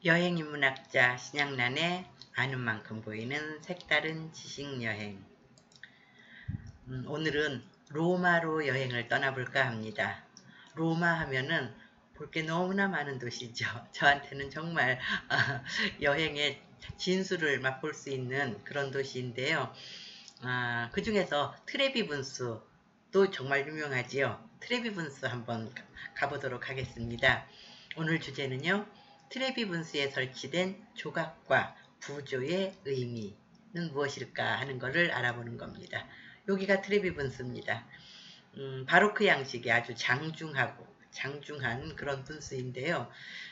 여행인문학자 신양란의 아는 만큼 보이는 색다른 지식여행. 오늘은 로마로 여행을 떠나볼까 합니다. 로마 하면은 볼 게 너무나 많은 도시죠. 저한테는 정말 여행의 진수를 맛볼 수 있는 그런 도시인데요. 그 중에서 트레비 분수도 정말 유명하지요. 트레비 분수 한번 가보도록 하겠습니다. 오늘 주제는요. 트레비 분수에 설치된 조각과 부조의 의미는 무엇일까 하는 것을 알아보는 겁니다. 여기가 트레비 분수입니다. 바로크 양식이 아주 장중한 그런 분수인데요.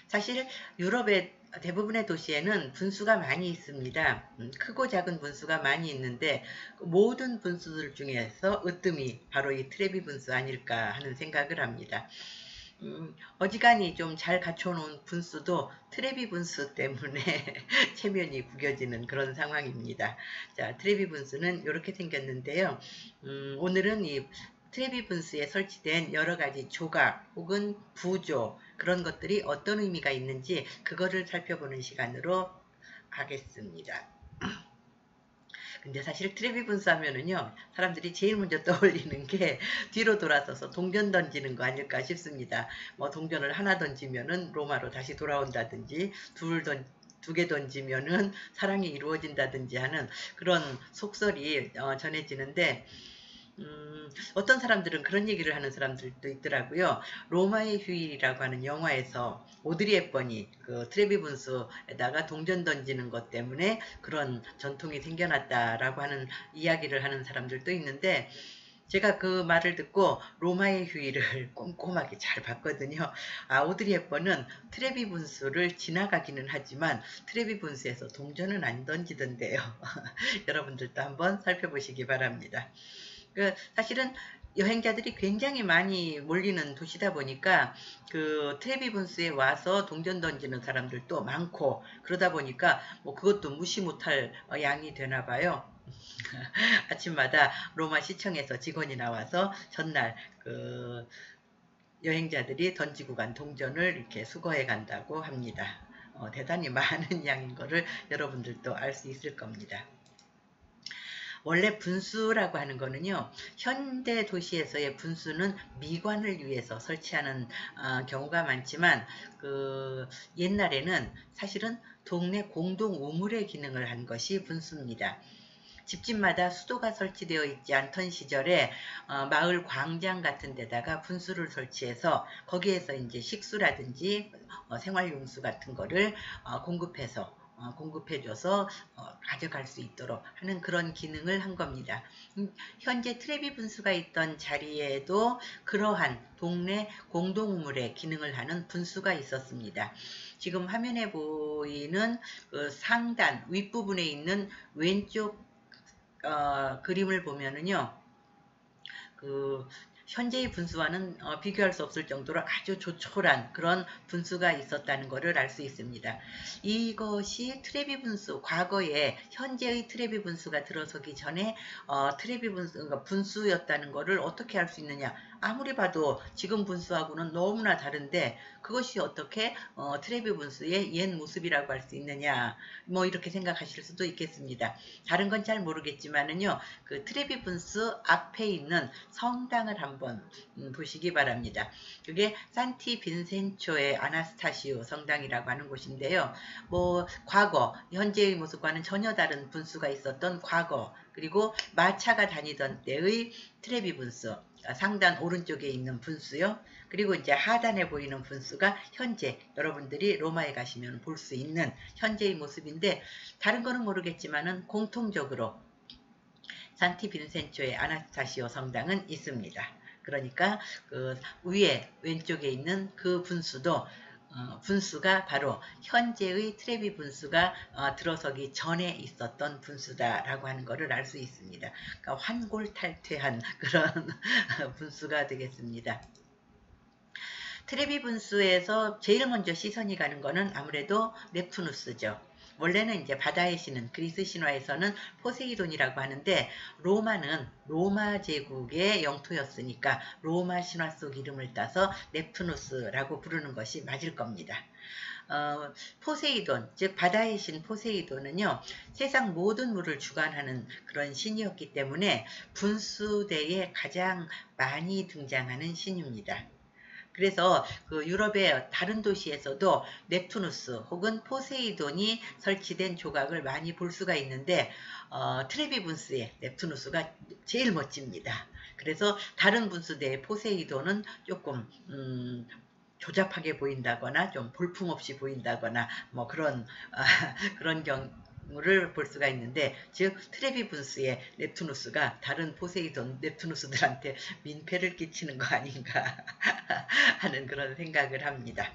사실 유럽의 대부분의 도시에는 분수가 많이 있습니다. 크고 작은 분수가 많이 있는데 모든 분수들 중에서 으뜸이 바로 이 트레비 분수 아닐까 하는 생각을 합니다. 어지간히 좀 잘 갖춰놓은 분수도 트레비 분수 때문에 체면이 구겨지는 그런 상황입니다. 자, 트레비 분수는 이렇게 생겼는데요. 오늘은 이 트레비 분수에 설치된 여러 가지 조각 혹은 부조 그런 것들이 어떤 의미가 있는지 그거를 살펴보는 시간으로 하겠습니다. 근데 사실 트레비 분수 하면은요, 사람들이 제일 먼저 떠올리는 게 뒤로 돌아서서 동전 던지는 거 아닐까 싶습니다. 뭐 동전을 하나 던지면은 로마로 다시 돌아온다든지, 두 개 던지면은 사랑이 이루어진다든지 하는 그런 속설이 전해지는데, 어떤 사람들은 그런 얘기를 하는 사람들도 있더라고요. 로마의 휴일이라고 하는 영화에서 오드리 헵번이 그 트레비 분수에다가 동전 던지는 것 때문에 그런 전통이 생겨났다라고 하는 이야기를 하는 사람들도 있는데 제가 그 말을 듣고 로마의 휴일을 꼼꼼하게 잘 봤거든요. 오드리 헵번은 트레비 분수를 지나가기는 하지만 트레비 분수에서 동전은 안 던지던데요. 여러분들도 한번 살펴보시기 바랍니다. 사실은 여행자들이 굉장히 많이 몰리는 도시다 보니까 그 트레비 분수에 와서 동전 던지는 사람들도 많고 그러다 보니까 뭐 그것도 무시 못할 양이 되나 봐요. 아침마다 로마 시청에서 직원이 나와서 전날 그 여행자들이 던지고 간 동전을 이렇게 수거해 간다고 합니다. 대단히 많은 양인 거를 여러분들도 알 수 있을 겁니다. 원래 분수라고 하는 거는요. 현대 도시에서의 분수는 미관을 위해서 설치하는 경우가 많지만 옛날에는 사실은 동네 공동 우물의 기능을 한 것이 분수입니다. 집집마다 수도가 설치되어 있지 않던 시절에 마을 광장 같은 데다가 분수를 설치해서 거기에서 이제 식수라든지 생활용수 같은 거를 공급해줘서 가져갈 수 있도록 하는 그런 기능을 한 겁니다. 현재 트레비 분수가 있던 자리에도 그러한 동네 공동우물의 기능을 하는 분수가 있었습니다. 지금 화면에 보이는 그 상단 윗부분에 있는 왼쪽 그림을 보면은요, 현재의 분수와는 비교할 수 없을 정도로 아주 조촐한 그런 분수가 있었다는 것을 알 수 있습니다. 이것이 트레비 분수, 과거에 현재의 트레비 분수가 들어서기 전에 트레비 분수, 그러니까 분수였다는 것을 어떻게 알 수 있느냐. 아무리 봐도 지금 분수하고는 너무나 다른데 그것이 어떻게 트레비 분수의 옛 모습이라고 할 수 있느냐. 뭐 이렇게 생각하실 수도 있겠습니다. 다른 건 잘 모르겠지만은요. 그 트레비 분수 앞에 있는 성당을 한번 보시기 바랍니다. 그게 산티 빈센초의 아나스타시오 성당이라고 하는 곳인데요. 뭐 과거, 현재의 모습과는 전혀 다른 분수가 있었던 과거, 그리고 마차가 다니던 때의 트레비 분수, 상단 오른쪽에 있는 분수요. 그리고 이제 하단에 보이는 분수가 현재 여러분들이 로마에 가시면 볼 수 있는 현재의 모습인데 다른 거는 모르겠지만은 공통적으로 산티 빈센초의 아나스타시오 성당은 있습니다. 그러니까 그 위에 왼쪽에 있는 그 분수도 분수가 바로 현재의 트레비 분수가 들어서기 전에 있었던 분수다라고 하는 것을 알 수 있습니다. 그러니까 환골탈퇴한 그런 분수가 되겠습니다. 트레비 분수에서 제일 먼저 시선이 가는 것은 아무래도 네프누스죠. 원래는 이제 바다의 신은 그리스 신화에서는 포세이돈이라고 하는데 로마는 로마 제국의 영토였으니까 로마 신화 속 이름을 따서 넵투누스라고 부르는 것이 맞을 겁니다. 포세이돈, 즉 바다의 신 포세이돈은요, 세상 모든 물을 주관하는 그런 신이었기 때문에 분수대에 가장 많이 등장하는 신입니다. 그래서 그 유럽의 다른 도시에서도 넵투누스 혹은 포세이돈이 설치된 조각을 많이 볼 수가 있는데 트레비 분수의 넵투누스가 제일 멋집니다. 그래서 다른 분수대의 포세이돈은 조금 조잡하게 보인다거나 좀 볼품없이 보인다거나 뭐 그런 그런 경우를 볼 수가 있는데, 즉 트레비 분수의 넵투누스가 다른 포세이돈 넵투누스들한테 민폐를 끼치는 거 아닌가 하는 그런 생각을 합니다.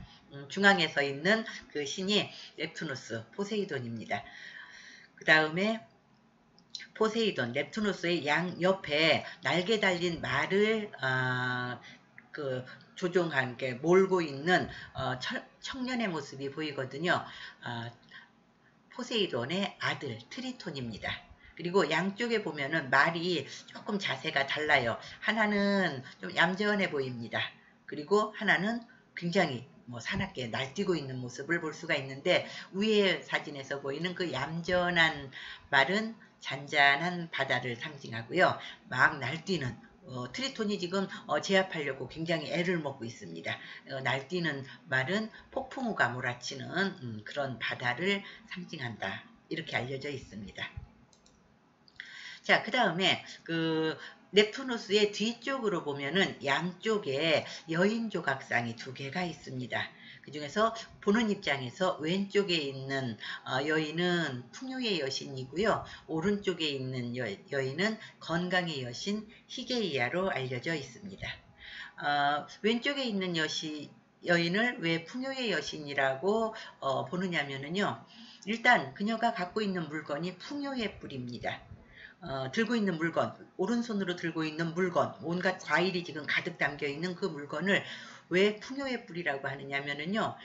중앙에 서 있는 그 신이 넵투누스 포세이돈입니다. 그 다음에 포세이돈 넵투누스의 양 옆에 날개 달린 말을 조종한 게 몰고 있는 청년의 모습이 보이거든요. 포세이돈의 아들 트리톤입니다. 그리고 양쪽에 보면은 말이 조금 자세가 달라요. 하나는 좀 얌전해 보입니다. 그리고 하나는 굉장히 사납게 날뛰고 있는 모습을 볼 수가 있는데, 위에 사진에서 보이는 그 얌전한 말은 잔잔한 바다를 상징하고요. 막 날뛰는 트리톤이 지금 제압하려고 굉장히 애를 먹고 있습니다. 날뛰는 말은 폭풍우가 몰아치는 그런 바다를 상징한다, 이렇게 알려져 있습니다. 자, 그 다음에 그 넵투누스의 뒤쪽으로 보면은 양쪽에 여인 조각상이 2개가 있습니다. 그 중에서 보는 입장에서 왼쪽에 있는 여인은 풍요의 여신이고요. 오른쪽에 있는 여인은 건강의 여신 히게이아로 알려져 있습니다. 왼쪽에 있는 여인을 왜 풍요의 여신이라고 보느냐면요. 일단 그녀가 갖고 있는 물건이 풍요의 뿔입니다. 들고 있는 물건, 오른손으로 들고 있는 물건, 온갖 과일이 지금 가득 담겨 있는 그 물건을 왜 풍요의 뿔이라고 하느냐면요.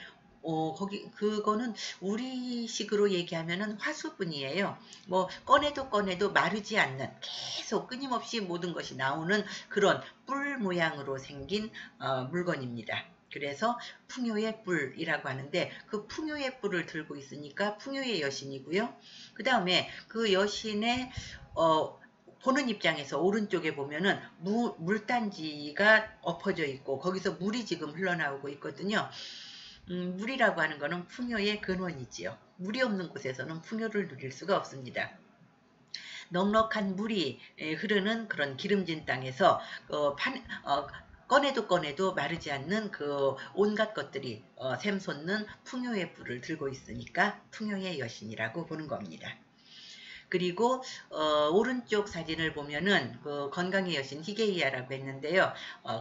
그거는 우리식으로 얘기하면은 화수분이에요. 꺼내도 마르지 않는, 계속 끊임없이 모든 것이 나오는 그런 뿔 모양으로 생긴 물건입니다. 그래서 풍요의 뿔이라고 하는데, 그 풍요의 뿔을 들고 있으니까 풍요의 여신이고요. 그 다음에 그 여신의 보는 입장에서 오른쪽에 보면은 물단지가 엎어져 있고 거기서 물이 지금 흘러나오고 있거든요. 물이라고 하는 것은 풍요의 근원이지요. 물이 없는 곳에서는 풍요를 누릴 수가 없습니다. 넉넉한 물이 흐르는 그런 기름진 땅에서 꺼내도 마르지 않는 그 온갖 것들이 샘솟는 풍요의 뿔을 들고 있으니까 풍요의 여신이라고 보는 겁니다. 그리고 오른쪽 사진을 보면은 그 건강의 여신 히게이아라고 했는데요.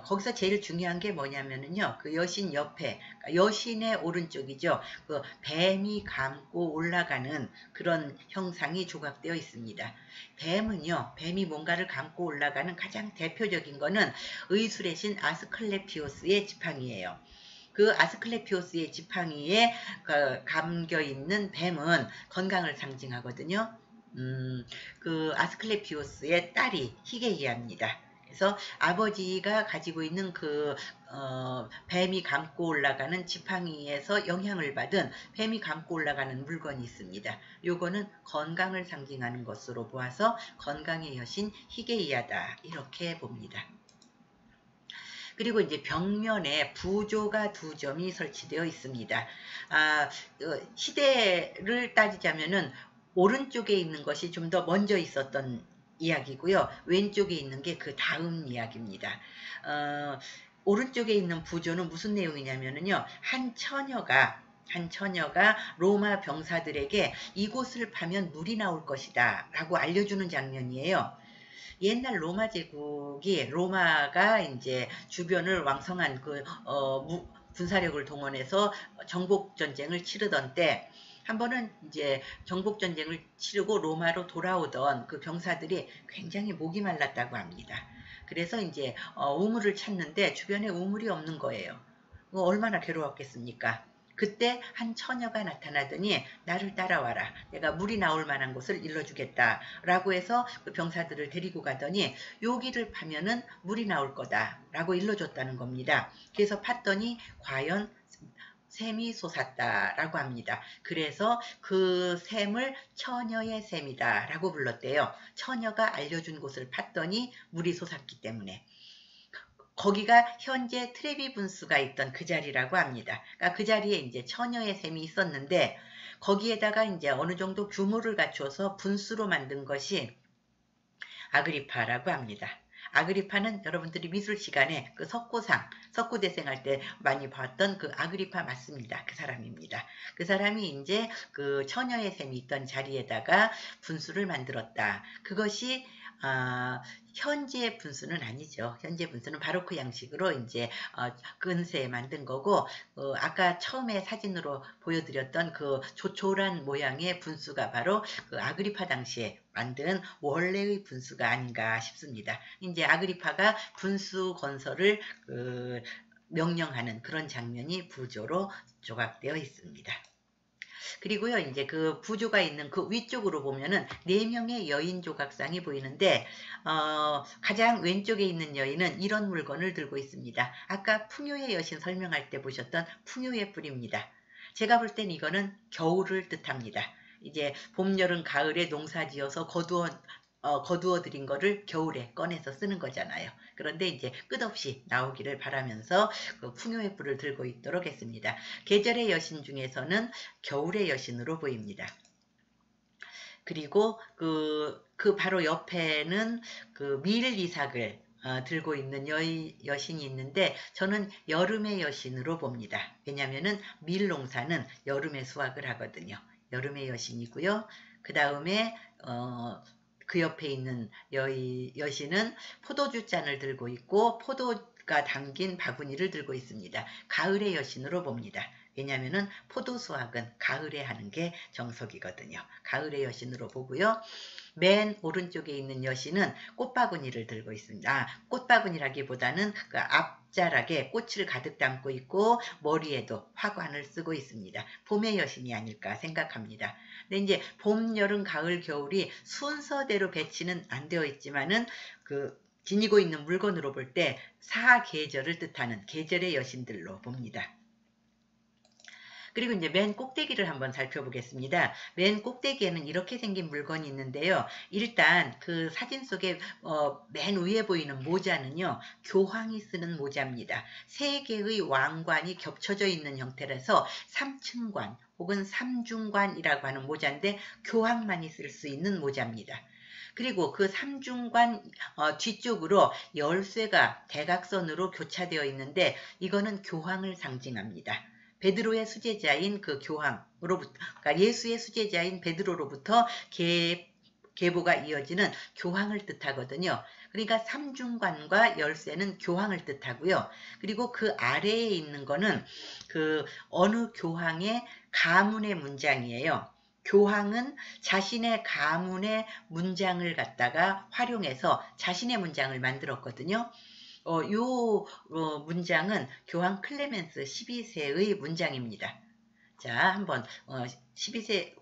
거기서 제일 중요한 게 뭐냐면은요. 그 여신 옆에, 여신의 오른쪽이죠. 그 뱀이 감고 올라가는 그런 형상이 조각되어 있습니다. 뱀은요. 뱀이 뭔가를 감고 올라가는 가장 대표적인 거는 의술의 신 아스클레피오스의 지팡이예요. 그 아스클레피오스의 지팡이에 감겨 있는 뱀은 건강을 상징하거든요. 그 아스클레피오스의 딸이 히게이아입니다. 그래서 아버지가 가지고 있는 그 뱀이 감고 올라가는 지팡이에서 영향을 받은 뱀이 감고 올라가는 물건이 있습니다. 요거는 건강을 상징하는 것으로 보아서 건강의 여신 히게이아다, 이렇게 봅니다. 그리고 이제 벽면에 부조가 2점이 설치되어 있습니다. 시대를 따지자면은 오른쪽에 있는 것이 좀 더 먼저 있었던 이야기고요. 왼쪽에 있는 게 그 다음 이야기입니다. 오른쪽에 있는 부조는 무슨 내용이냐면요. 한 처녀가 로마 병사들에게 이곳을 파면 물이 나올 것이다 라고 알려주는 장면이에요. 옛날 로마 제국이, 로마가 이제 주변을 왕성한 군사력을 동원해서 정복전쟁을 치르던 때, 한 번은 이제 정복전쟁을 치르고 로마로 돌아오던 그 병사들이 굉장히 목이 말랐다고 합니다. 그래서 이제 우물을 찾는데 주변에 우물이 없는 거예요. 얼마나 괴로웠겠습니까? 그때 한 처녀가 나타나더니 나를 따라와라. 내가 물이 나올 만한 곳을 일러주겠다. 라고 해서 그 병사들을 데리고 가더니 여기를 파면은 물이 나올 거다. 라고 일러줬다는 겁니다. 그래서 팠더니 과연 샘이 솟았다라고 합니다. 그래서 그 샘을 처녀의 샘이다 라고 불렀대요. 처녀가 알려준 곳을 팠더니 물이 솟았기 때문에. 거기가 현재 트레비 분수가 있던 그 자리라고 합니다. 그러니까 그 자리에 이제 처녀의 샘이 있었는데 거기에다가 이제 어느 정도 규모를 갖춰서 분수로 만든 것이 아그리파라고 합니다. 아그리파는 여러분들이 미술 시간에 그 석고상, 석고대생 할 때 많이 봤던 그 아그리파 맞습니다. 그 사람입니다. 그 사람이 이제 그 처녀의 샘이 있던 자리에다가 분수를 만들었다. 그것이 현재 분수는 아니죠. 현재 분수는 바로크 양식으로 이제 근세에 만든 거고, 아까 처음에 사진으로 보여드렸던 그 조촐한 모양의 분수가 바로 그 아그리파 당시에 만든 원래의 분수가 아닌가 싶습니다. 이제 아그리파가 분수 건설을 명령하는 그런 장면이 부조로 조각되어 있습니다. 그리고요, 이제 그 부조가 있는 그 위쪽으로 보면은 4명의 여인 조각상이 보이는데, 가장 왼쪽에 있는 여인은 이런 물건을 들고 있습니다. 아까 풍요의 여신 설명할 때 보셨던 풍요의 뿔입니다. 제가 볼 땐 이거는 겨울을 뜻합니다. 이제 봄, 여름, 가을에 농사 지어서 거두어 들인 거를 겨울에 꺼내서 쓰는 거잖아요. 그런데 이제 끝없이 나오기를 바라면서 그 풍요의 뿔을 들고 있도록 했습니다. 계절의 여신 중에서는 겨울의 여신으로 보입니다. 그리고 그 바로 옆에는 그 밀이삭을 들고 있는 여신이 있는데 저는 여름의 여신으로 봅니다. 왜냐하면은 밀농사는 여름에 수확을 하거든요. 여름의 여신이고요. 그 다음에 그 옆에 있는 여신은 포도주 잔을 들고 있고 포도가 담긴 바구니를 들고 있습니다. 가을의 여신으로 봅니다. 왜냐하면 포도 수확은 가을에 하는 게 정석이거든요. 가을의 여신으로 보고요. 맨 오른쪽에 있는 여신은 꽃바구니를 들고 있습니다. 꽃바구니라기보다는 그 앞자락에 꽃을 가득 담고 있고 머리에도 화관을 쓰고 있습니다. 봄의 여신이 아닐까 생각합니다. 근데 이제 봄, 여름, 가을, 겨울이 순서대로 배치는 안 되어 있지만은 그 지니고 있는 물건으로 볼 때 사계절을 뜻하는 계절의 여신들로 봅니다. 그리고 이제 맨 꼭대기를 한번 살펴보겠습니다. 맨 꼭대기에는 이렇게 생긴 물건이 있는데요. 일단 그 사진 속에 맨 위에 보이는 모자는요. 교황이 쓰는 모자입니다. 3개의 왕관이 겹쳐져 있는 형태라서 삼층관 혹은 삼중관이라고 하는 모자인데 교황만이 쓸 수 있는 모자입니다. 그리고 그 삼중관 뒤쪽으로 열쇠가 대각선으로 교차되어 있는데 이거는 교황을 상징합니다. 베드로의 수제자인 그 교황으로부터, 그러니까 예수의 수제자인 베드로로부터 계보가 이어지는 교황을 뜻하거든요. 그러니까 삼중관과 열쇠는 교황을 뜻하고요. 그리고 그 아래에 있는 거는 그 어느 교황의 가문의 문장이에요. 교황은 자신의 가문의 문장을 갖다가 활용해서 자신의 문장을 만들었거든요. 문장은 교황 클레멘스 12세의 문장입니다. 자, 한번 12세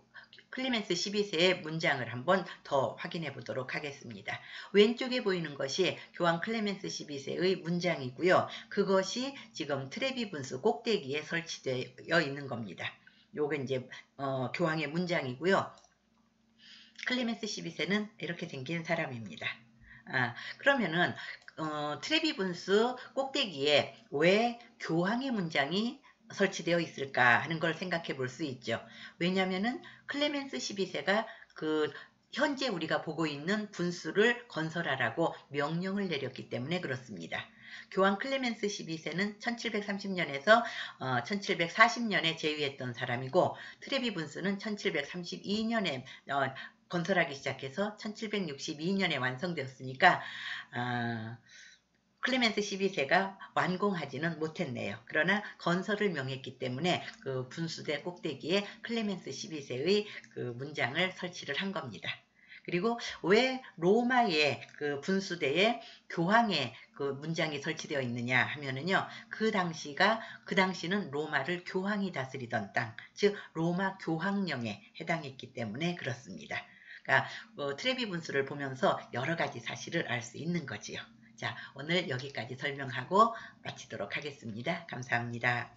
클레멘스 12세의 문장을 한번 더 확인해 보도록 하겠습니다. 왼쪽에 보이는 것이 교황 클레멘스 12세의 문장이고요. 그것이 지금 트레비 분수 꼭대기에 설치되어 있는 겁니다. 요게 이제 교황의 문장이고요. 클레멘스 12세는 이렇게 생긴 사람입니다. 그러면은 트레비 분수 꼭대기에 왜 교황의 문장이 설치되어 있을까 하는 걸 생각해 볼 수 있죠. 왜냐하면은 클레멘스 12세가 그 현재 우리가 보고 있는 분수를 건설하라고 명령을 내렸기 때문에 그렇습니다. 교황 클레멘스 12세는 1730년에서 1740년에 제위했던 사람이고 트레비 분수는 1732년에 건설하기 시작해서 1762년에 완성되었으니까 클레멘스 12세가 완공하지는 못했네요. 그러나 건설을 명했기 때문에 그 분수대 꼭대기에 클레멘스 12세의 그 문장을 설치를 한 겁니다. 그리고 왜 로마의 그 분수대에 교황의 그 문장이 설치되어 있느냐 하면은요, 그 당시는 로마를 교황이 다스리던 땅, 즉 로마 교황령에 해당했기 때문에 그렇습니다. 그러니까 트레비 분수를 보면서 여러 가지 사실을 알 수 있는 거지요. 자, 오늘 여기까지 설명하고 마치도록 하겠습니다. 감사합니다.